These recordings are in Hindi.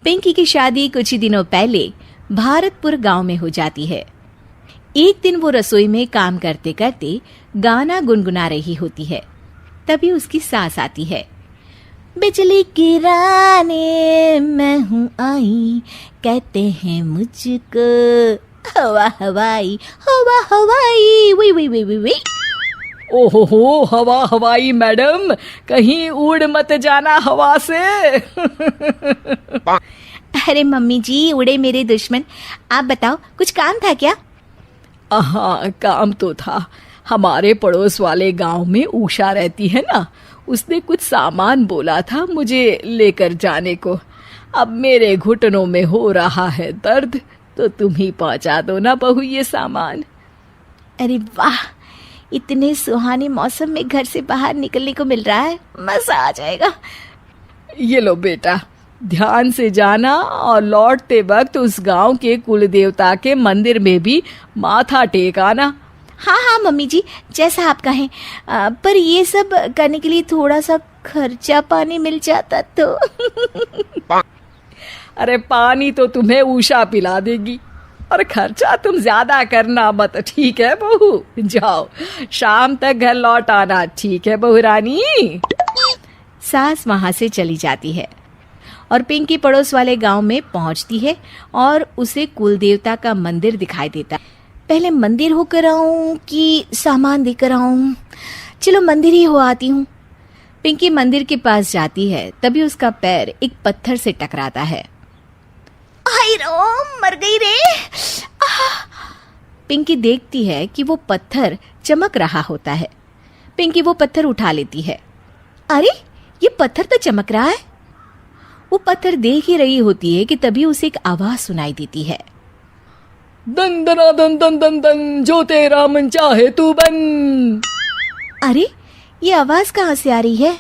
पिंकी की शादी कुछ ही दिनों पहले भारतपुर गांव में हो जाती है। एक दिन वो रसोई में काम करते करते गाना गुनगुना रही होती है। तभी उसकी सास आती है। बिजली गिराने मैं हूँ आई, कहते हैं मुझको हवा हवाई, हवा हवाई, वी वी वी वी वी। ओहो, हवा हवाई मैडम, कहीं उड़ मत जाना हवा से। अरे मम्मी जी, उड़े मेरे दुश्मन। आप बताओ, कुछ काम था क्या? हाँ, काम तो था। हमारे पड़ोस वाले गांव में उषा रहती है ना, उसने कुछ सामान बोला था मुझे लेकर जाने को। अब मेरे घुटनों में हो रहा है दर्द, तो तुम ही पहुंचा दो ना बहू ये सामान। अरे वाह, इतने सुहाने मौसम में घर से बाहर निकलने को मिल रहा है, मजा आ जाएगा। ये लो बेटा, ध्यान से जाना और लौटते वक्त उस गांव के कुल देवता के मंदिर में भी माथा टेक आना। हाँ हाँ मम्मी जी, जैसा आप कहें। पर ये सब करने के लिए थोड़ा सा खर्चा पानी मिल जाता तो। अरे पानी तो तुम्हें उषा पिला देगी, और खर्चा तुम ज्यादा करना मत, ठीक है बहू? जाओ, शाम तक घर लौट आना, ठीक है बहू रानी? सास वहां से चली जाती है और पिंकी पड़ोस वाले गांव में पहुंचती है और उसे कुल देवता का मंदिर दिखाई देता है। पहले मंदिर होकर आऊं कि सामान देकर आऊं? चलो मंदिर ही हो आती हूँ। पिंकी मंदिर के पास जाती है, तभी उसका पैर एक पत्थर से टकराता है। हाय रो, मर गई रे। पिंकी देखती है कि वो पत्थर चमक रहा होता है। पिंकी वो पत्थर उठा लेती है। अरे, ये पत्थर तो चमक रहा है। वो पत्थर देख ही रही होती है कि तभी उसे एक आवाज सुनाई देती है। दन दना दन दन दन दन, जो तेरा मन चाहे तू बन। अरे, ये आवाज कहाँ से आ रही है?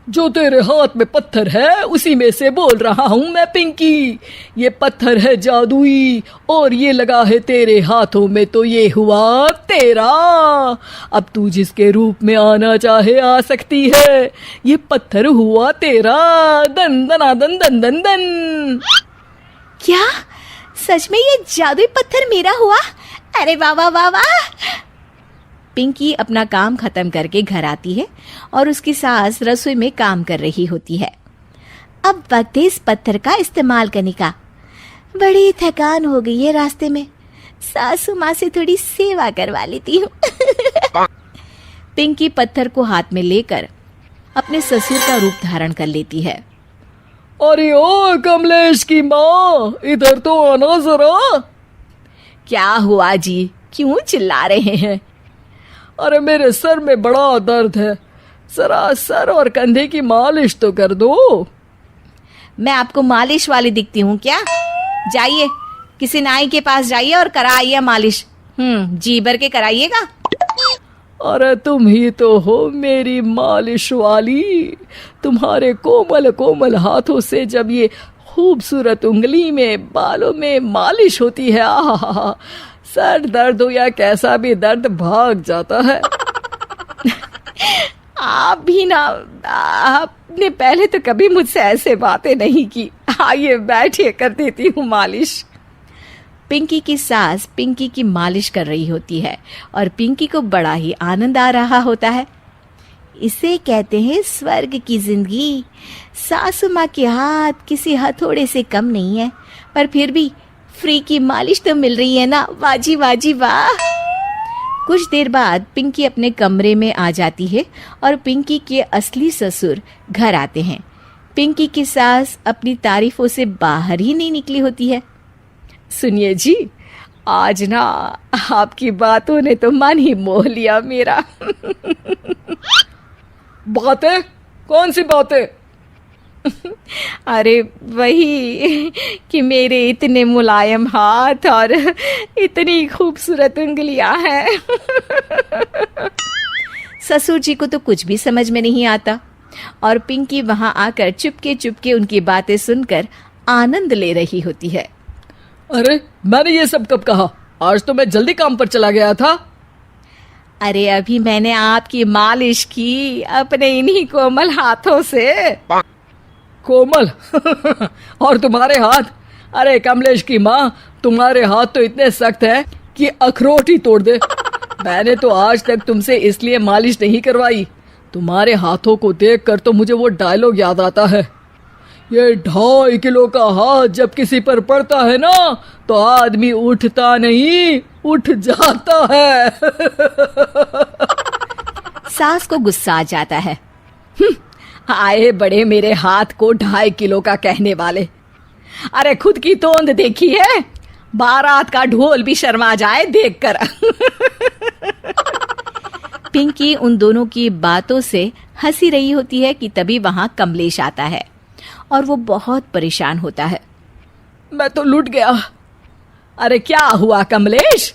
जो तेरे हाथ में पत्थर है उसी में से बोल रहा हूँ मैं पिंकी। ये पत्थर है जादुई, और ये लगा है तेरे हाथों में, तो ये हुआ तेरा। अब तू जिसके रूप में आना चाहे आ सकती है। ये पत्थर हुआ तेरा। दन दना दन दन दन दन। क्या सच में ये जादुई पत्थर मेरा हुआ? अरे वाह वाह वाह वाह। पिंकी अपना काम खत्म करके घर आती है और उसकी सास रसोई में काम कर रही होती है। अब वक्त है इस पत्थर का इस्तेमाल करने का। बड़ी थकान हो गई है रास्ते में, सासू माँ से थोड़ी सेवा करवा लेती हूँ। पिंकी पत्थर को हाथ में लेकर अपने ससुर का रूप धारण कर लेती है। अरे ओ कमलेश की माँ, इधर तो आना जरा। क्या हुआ जी, क्यों चिल्ला रहे हैं? अरे मेरे सर में बड़ा दर्द है, जरा सर और कंधे की मालिश तो कर दो। मैं आपको मालिश वाली दिखती हूँ क्या? जाइए, किसी नाई के पास जाइए और कराइए मालिश। जी भर के कराइएगा। अरे तुम ही तो हो मेरी मालिश वाली। तुम्हारे कोमल कोमल हाथों से जब ये खूबसूरत उंगली में बालों में मालिश होती है, आहा, सर दर्द हो या कैसा भी दर्द भाग जाता है। आप भी ना, आपने पहले तो कभी मुझसे ऐसे बातें नहीं की। आइए बैठिए, कर देती हूँ मालिश। पिंकी की सास पिंकी की मालिश कर रही होती है और पिंकी को बड़ा ही आनंद आ रहा होता है। इसे कहते हैं स्वर्ग की जिंदगी। सासू माँ के हाथ किसी हथौड़े से कम नहीं है, पर फिर भी फ्री की मालिश तो मिल रही है ना। वाजी वाजी वाह। कुछ देर बाद पिंकी अपने कमरे में आ जाती है और पिंकी के असली ससुर घर आते हैं। पिंकी की सास अपनी तारीफों से बाहर ही नहीं निकली होती है। सुनिए जी, आज ना आपकी बातों ने तो मन ही मोह लिया मेरा। बातें? कौन सी बातें? अरे वही कि मेरे इतने मुलायम हाथ और इतनी खूबसूरत उंगलियां हैं। ससुर जी को तो कुछ भी समझ में नहीं आता और पिंकी वहां आकर चुपके चुपके उनकी बातें सुनकर आनंद ले रही होती है। अरे मैंने ये सब कब कहा? आज तो मैं जल्दी काम पर चला गया था। अरे अभी मैंने आपकी मालिश की अपने इन्हीं कोमल हाथों से। कोमल। और तुम्हारे हाथ, अरे कमलेश की माँ, तुम्हारे हाथ तो इतने सख्त हैं कि अखरोट ही तोड़ दे। मैंने तो आज तक तुमसे इसलिए मालिश नहीं करवाई, तुम्हारे हाथों को देखकर तो मुझे वो डायलॉग याद आता है, ये 2.5 किलो का हाथ जब किसी पर पड़ता है ना तो आदमी उठता नहीं, उठ जाता है। सास को गुस्सा आ जाता है। आए बड़े मेरे हाथ को 2.5 किलो का कहने वाले। अरे खुद की तोंद देखी है, बारात का ढोल भी शर्मा जाए देखकर। पिंकी उन दोनों की बातों से हंसी रही होती है कि तभी वहां कमलेश आता है और वो बहुत परेशान होता है। मैं तो लूट गया। अरे क्या हुआ कमलेश?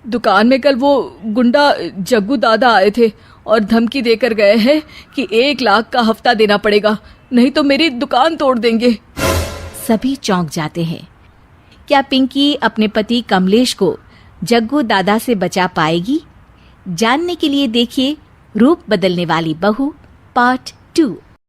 दुकान में कल वो गुंडा जग्गू दादा आए थे और धमकी देकर गए हैं कि 1 लाख का हफ्ता देना पड़ेगा, नहीं तो मेरी दुकान तोड़ देंगे। सभी चौंक जाते हैं। क्या पिंकी अपने पति कमलेश को जग्गू दादा से बचा पाएगी? जानने के लिए देखिए रूप बदलने वाली बहू पार्ट 2।